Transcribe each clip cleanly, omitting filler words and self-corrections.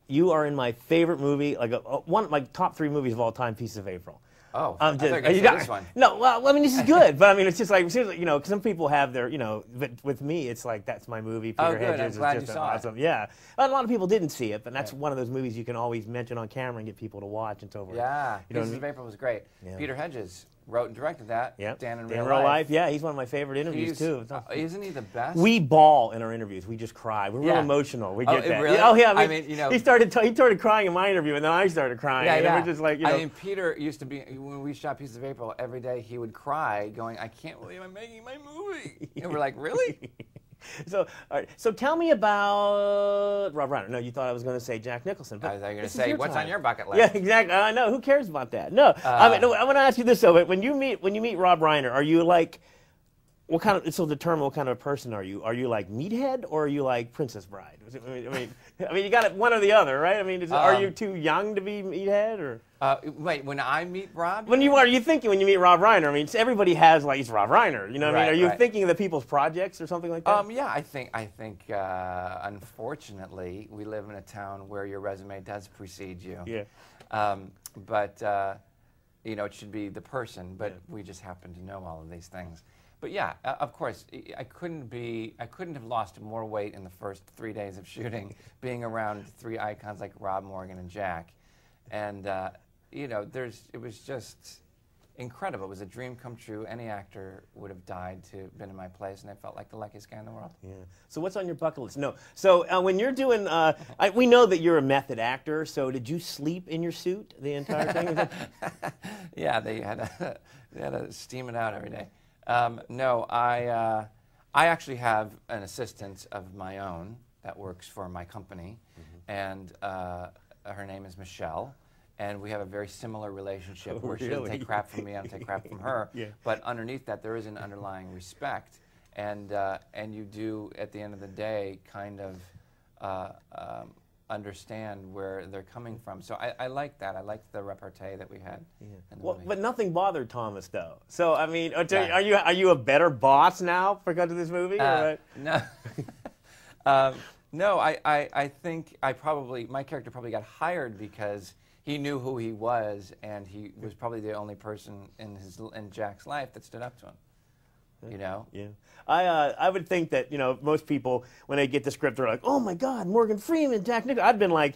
you are in my favorite movie, like one of my top 3 movies of all time, Pieces of April. Oh, I thought you were going to say this one. No, well, I mean, this is good, but I mean, it's just like, you know, some people have their, you know, but with me, it's like, that's my movie. Peter Hedges I'm glad is just you saw awesome. It. Yeah. A lot of people didn't see it, but that's right. one of those movies you can always mention on camera and get people to watch and so forth. Yeah, you know Pieces of April was great. Yeah. Peter Hedges wrote and directed that. Yep. Dan in Real Real Life. Yeah, he's one of my favorite interviews, too. Isn't he the best? We bawl in our interviews. We just cry. We're real emotional. We get that. Really? Oh, yeah. I mean, you know. He started crying in my interview, and then I started crying. Yeah, and yeah. We're just like, you know. I mean, Peter used to be, when we shot Pieces of April, every day he would cry, going, I can't believe I'm making my movie. And we're like, really? So, all right. So tell me about Rob Reiner. No, you thought I was going to say Jack Nicholson. But I was going to say, what's on your bucket list? Yeah, exactly. I know. Who cares about that? No. I mean, no, I want to ask you this though. When you meet Rob Reiner, are you like, what kind of? This will determine what kind of person are you. Are you like meathead or are you like Princess Bride? I mean, you got it one or the other, right? I mean, are you too young to be meathead or? Wait, when I meet Rob? When you thinking when you meet Rob Reiner? I mean, everybody has like it's Rob Reiner. You know what I mean? Are you thinking of the people's projects or something like that? Yeah, I think unfortunately we live in a town where your resume does precede you. Yeah. But you know, it should be the person. But we just happen to know all of these things. But yeah, of course, I couldn't have lost more weight in the first 3 days of shooting, being around 3 icons like Rob, Morgan, and Jack, and you know, it was just incredible. It was a dream come true. Any actor would have died to been in my place, and I felt like the luckiest guy in the world. Yeah. So what's on your bucket list? No. So when you're doing, we know that you're a method actor. So did you sleep in your suit the entire thing? Yeah, they had to steam it out every day. No, I actually have an assistant of my own that works for my company, and her name is Michelle, and we have a very similar relationship where she doesn't take crap from me, I don't take crap from her, but underneath that there is an underlying respect, and you do, at the end of the day, kind of understand where they're coming from. So I like that. I like the repartee that we had. Yeah. In the movie. But nothing bothered Thomas, though. So I mean, are you a better boss now because of this movie? No. No, I think my character probably got hired because he knew who he was, and he was probably the only person in Jack's life that stood up to him. You know? Yeah. I would think that, you know, most people, when they get the script, they're like, oh my God, Morgan Freeman, Jack Nicholson. I'd been like,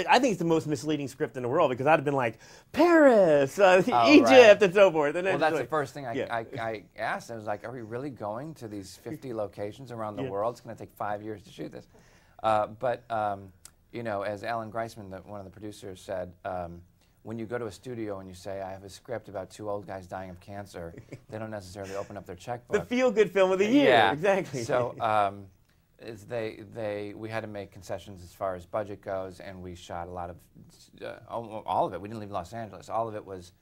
I think it's the most misleading script in the world because I'd have been like, Paris, Egypt, and so forth. And well, that's the first thing I asked. I was like, are we really going to these 50 locations around the world? It's going to take 5 years to shoot this. But you know, as Alan Greisman, one of the producers, said, when you go to a studio and you say, I have a script about 2 old guys dying of cancer, they don't necessarily open up their checkbook. The feel-good film of the year, yeah. Exactly. So we had to make concessions as far as budget goes, and we shot a lot of, all of it. We didn't leave Los Angeles. All of it was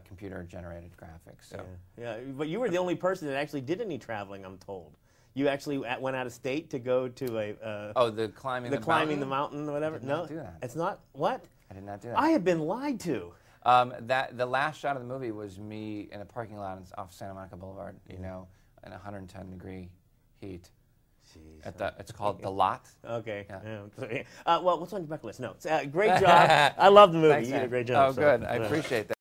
computer-generated graphics. So. Yeah, but you were the only person that actually did any traveling, I'm told. You actually went out of state to go to the climbing the mountain or whatever. I did not do that. It's not what? I did not do that. I have been lied to. The last shot of the movie was me in a parking lot off Santa Monica Boulevard. You know, in 110-degree heat. Jeez. It's called The Lot. Okay. Yeah. Well, what's on your bucket list? No. It's, great job. I love the movie. Thanks, you did a great job. Oh, good. I appreciate that.